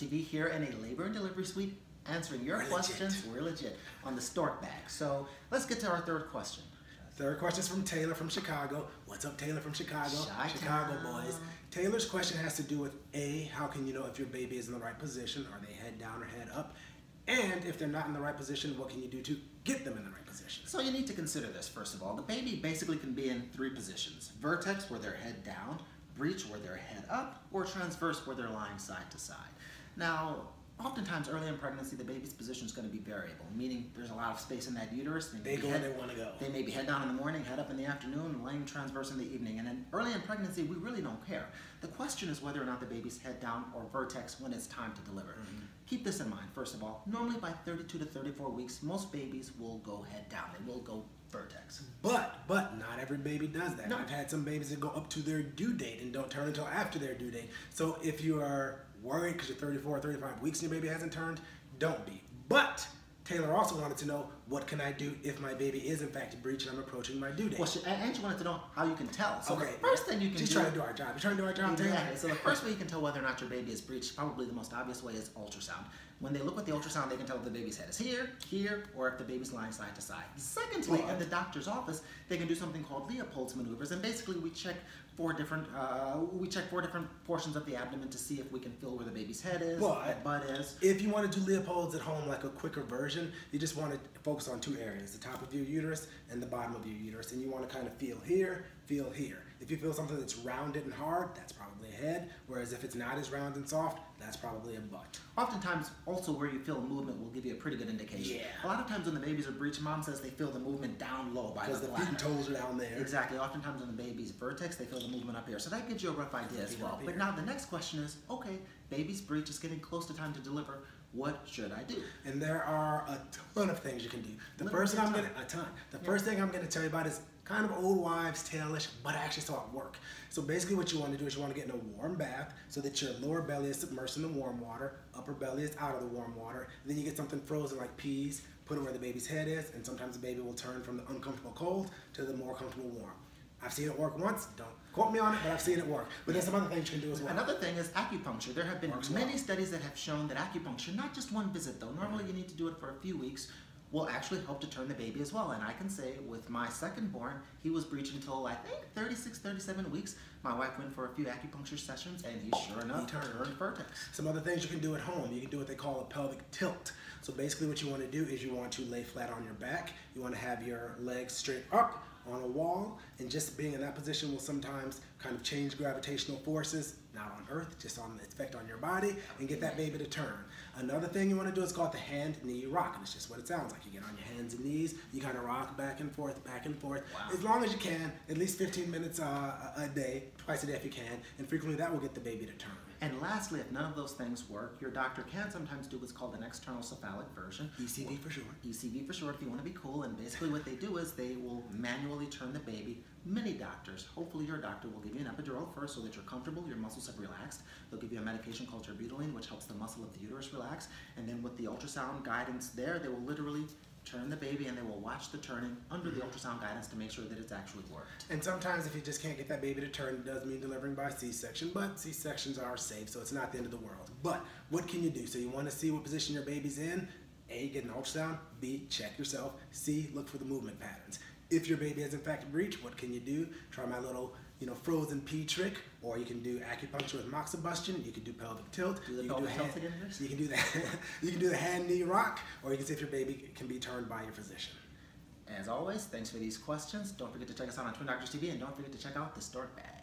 TV here in a labor and delivery suite, answering your questions. We're legit on the Stork Bag. So let's get to our third question. Third question is from Taylor from Chicago. What's up, Taylor from Chicago? Chicago boys. Taylor's question has to do with A, how can you know if your baby is in the right position? Are they head down or head up? And if they're not in the right position, what can you do to get them in the right position? So you need to consider this, first of all. The baby basically can be in three positions. Vertex, where they're head down, breech, where they're head up, or transverse, where they're lying side to side. Now, oftentimes early in pregnancy, the baby's position is going to be variable, meaning there's a lot of space in that uterus. They go where they want to go. They may be head down in the morning, head up in the afternoon, and laying transverse in the evening. And then early in pregnancy, we really don't care. The question is whether or not the baby's head down or vertex when it's time to deliver. Keep this in mind, first of all. Normally by 32 to 34 weeks, most babies will go head down. They will go vertex. But not every baby does that. No. I've had some babies that go up to their due date and don't turn until after their due date. So if you are worried because you're 34 or 35 weeks and your baby hasn't turned, don't be. But Taylor also wanted to know, what can I do if my baby is in fact breech and I'm approaching my due date? Well, and she wanted to know how you can tell. So okay, the first thing you can She's do... trying to do our job. You're trying to do our job, Taylor? Exactly. So the first way you can tell whether or not your baby is breech, probably the most obvious way, is ultrasound. When they look at the ultrasound, they can tell if the baby's head is here, here, or if the baby's lying side to side. Secondly, in the doctor's office, they can do something called Leopold's maneuvers, and basically we check four different portions of the abdomen to see if we can feel where the baby's head is, the butt is. If you want to do Leopold's at home, like a quicker version, you just want to focus on two areas, the top of your uterus and the bottom of your uterus, and you want to kind of feel here, feel here. If you feel something that's rounded and hard, that's probably a head, whereas if it's not as round and soft, that's probably a butt. Oftentimes, also where you feel movement will give you a pretty good indication. Yeah. A lot of times when the babies are breech, mom says they feel the movement down low by the bladder. Because the feet and toes are down there. Exactly. Oftentimes when the baby's vertex, they feel the movement up here. So that gives you a rough idea as well. But now the next question is, okay, baby's breech is getting close to time to deliver. What should I do? And there are a ton of things you can do. The first thing I'm going to tell you about is kind of old wives' tale-ish, but I actually saw it work. So basically what you want to do is you want to get in a warm bath so that your lower belly is submersed in the warm water, upper belly is out of the warm water, and then you get something frozen like peas, put it where the baby's head is, and sometimes the baby will turn from the uncomfortable cold to the more comfortable warm. I've seen it work once, don't quote me on it, but I've seen it work. But there's some other things you can do as well. Another thing is acupuncture. There have been many studies that have shown that acupuncture, not just one visit though, normally you need to do it for a few weeks, will actually help to turn the baby as well. And I can say with my second born, he was breech until I think 36, 37 weeks. My wife went for a few acupuncture sessions and he sure enough turned vertex. Some other things you can do at home. You can do what they call a pelvic tilt. So basically what you want to do is you want to lay flat on your back. You want to have your legs straight up on a wall, and just being in that position will sometimes kind of change gravitational forces, not on Earth, just on the effect on your body, and get that baby to turn. Another thing you want to do is called the hand-knee rock, and it's just what it sounds like. You get on your hands and knees, you kind of rock back and forth, as long as you can, at least 15 minutes a day, twice a day if you can, and frequently that will get the baby to turn. And lastly, if none of those things work, your doctor can sometimes do what's called an external cephalic version. ECV for short. ECV for short if you want to be cool. And basically what they do is they will manually turn the baby. Many doctors, hopefully your doctor, will give you an epidural first so that you're comfortable, your muscles have relaxed. They'll give you a medication called terbutaline, which helps the muscle of the uterus relax. And then with the ultrasound guidance there, they will literally turn the baby and they will watch the turning under the ultrasound guidance to make sure that it's actually worked. And sometimes if you just can't get that baby to turn, it does mean delivering by C-section, but C-sections are safe, so it's not the end of the world. But what can you do? So you want to see what position your baby's in. A, get an ultrasound. B, check yourself. C, look for the movement patterns. If your baby has in fact breech, what can you do? Try my little frozen pea trick, or you can do acupuncture with moxibustion. You can do pelvic tilt. Do the pelvic tilt again? You can do that. You can do the hand-knee rock, or you can see if your baby can be turned by your physician. As always, thanks for these questions. Don't forget to check us out on Twin Doctors TV, and don't forget to check out the Stork Bag.